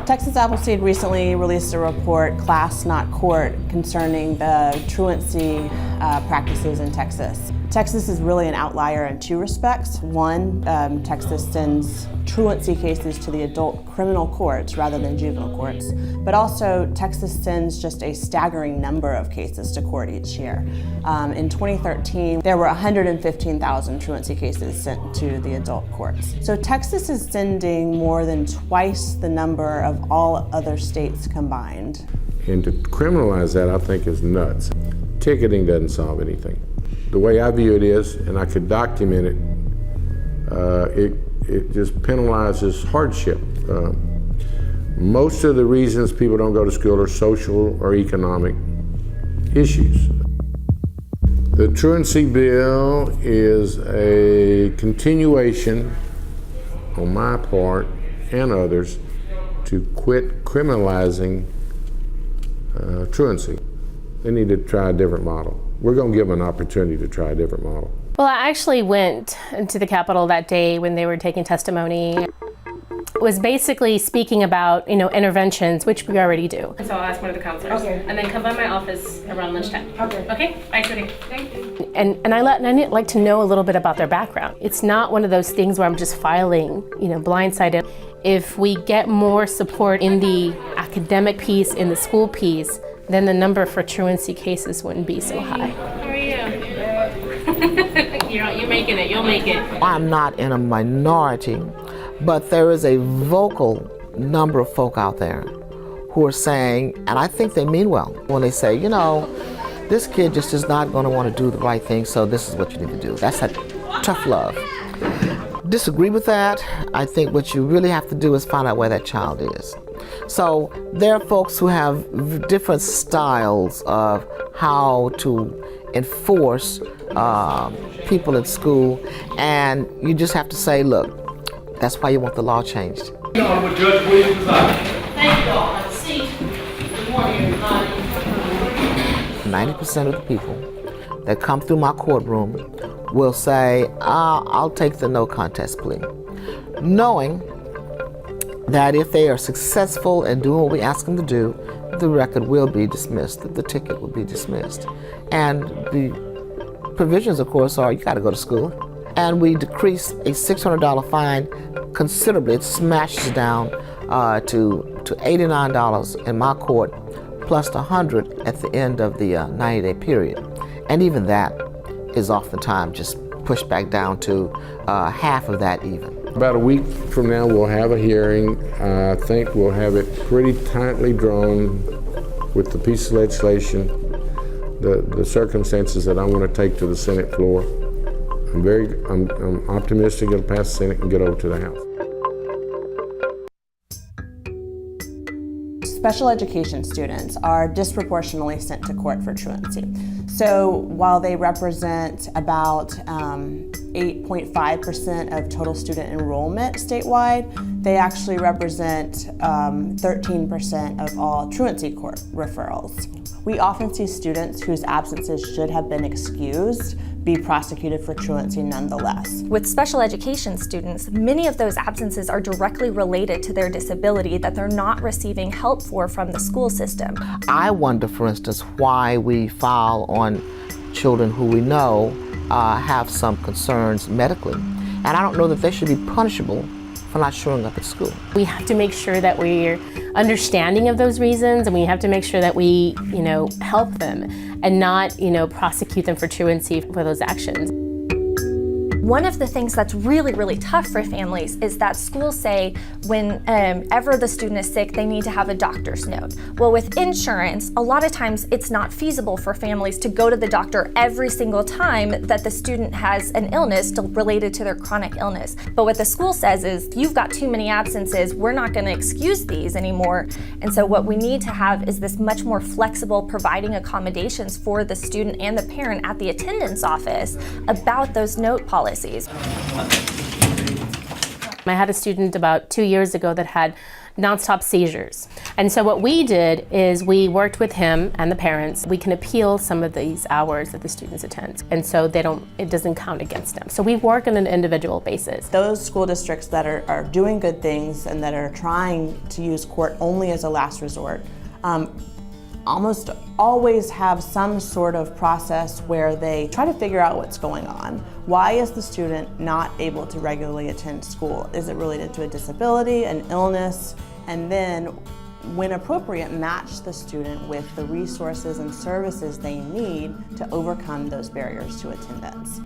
Texas Appleseed recently released a report, Class Not Court, concerning the truancy practices in Texas. Texas is really an outlier in two respects. One, Texas sends truancy cases to the adult criminal courts rather than juvenile courts, but also Texas sends just a staggering number of cases to court each year. In 2013, there were 115,000 truancy cases sent to the adult courts. So Texas is sending more than twice the number of all other states combined. And to criminalize that, I think, is nuts. Ticketing doesn't solve anything. The way I view it is, and I could document it, it just penalizes hardship. Most of the reasons people don't go to school are social or economic issues. The truancy bill is a continuation on my part and others to quit criminalizing truancy. They need to try a different model. We're going to give them an opportunity to try a different model. Well, I actually went to the Capitol that day when they were taking testimony. It was basically speaking about, interventions, which we already do. So I'll ask one of the counselors, okay, and then come by my office around lunchtime. Okay. Okay. Bye, sweetie. Thank you. And I like to know a little bit about their background. It's not one of those things where I'm just filing, blindsided. If we get more support in the academic piece, in the school piece, then the number for truancy cases wouldn't be so high. How are you? You're making it. You'll make it. I'm not in a minority, but there is a vocal number of folk out there who are saying, and I think they mean well, when they say, this kid just is not going to want to do the right thing, so this is what you need to do. That's that tough love. Disagree with that. I think what you really have to do is find out where that child is. So there are folks who have different styles of how to enforce people in school, and you just have to say, look, that's why you want the law changed. Honorable Judge Williams. Thank you all. Have a seat. Good morning, everybody. 90% of the people that come through my courtroom will say, I'll take the no contest plea, knowing that if they are successful in doing what we ask them to do, the record will be dismissed, the ticket will be dismissed. And the provisions, of course, are you got to go to school. And we decrease a $600 fine considerably. It smashes down to $89 in my court, plus the $100 at the end of the 90-day period. And even that is oftentimes just pushed back down to half of that even. About a week from now, we'll have a hearing. I think we'll have it pretty tightly drawn with the piece of legislation, the circumstances that I want to take to the Senate floor. I'm optimistic it'll pass the Senate and get over to the House. Special education students are disproportionately sent to court for truancy. So while they represent about 8.5% of total student enrollment statewide, they actually represent 13% of all truancy court referrals. We often see students whose absences should have been excused be prosecuted for truancy nonetheless. With special education students, many of those absences are directly related to their disability that they're not receiving help for from the school system. I wonder, for instance, why we file on children who we know have some concerns medically. And I don't know that they should be punishable for not showing up at school. We have to make sure that we're understanding of those reasons, and we have to make sure that we, help them and not, prosecute them for truancy for those actions. One of the things that's really, really tough for families is that schools say whenever the student is sick, they need to have a doctor's note. Well, with insurance, a lot of times it's not feasible for families to go to the doctor every single time that the student has an illness related to their chronic illness. But what the school says is, you've got too many absences, we're not going to excuse these anymore. And so what we need to have is this much more flexible providing accommodations for the student and the parent at the attendance office about those note policies. I had a student about 2 years ago that had nonstop seizures. And so what we did is we worked with him and the parents. We can appeal some of these hours that the students attend, and so it doesn't count against them. So we work on an individual basis. Those school districts that are doing good things and that are trying to use court only as a last resort almost always have some sort of process where they try to figure out what's going on. Why is the student not able to regularly attend school? Is it related to a disability, an illness? And then, when appropriate, match the student with the resources and services they need to overcome those barriers to attendance.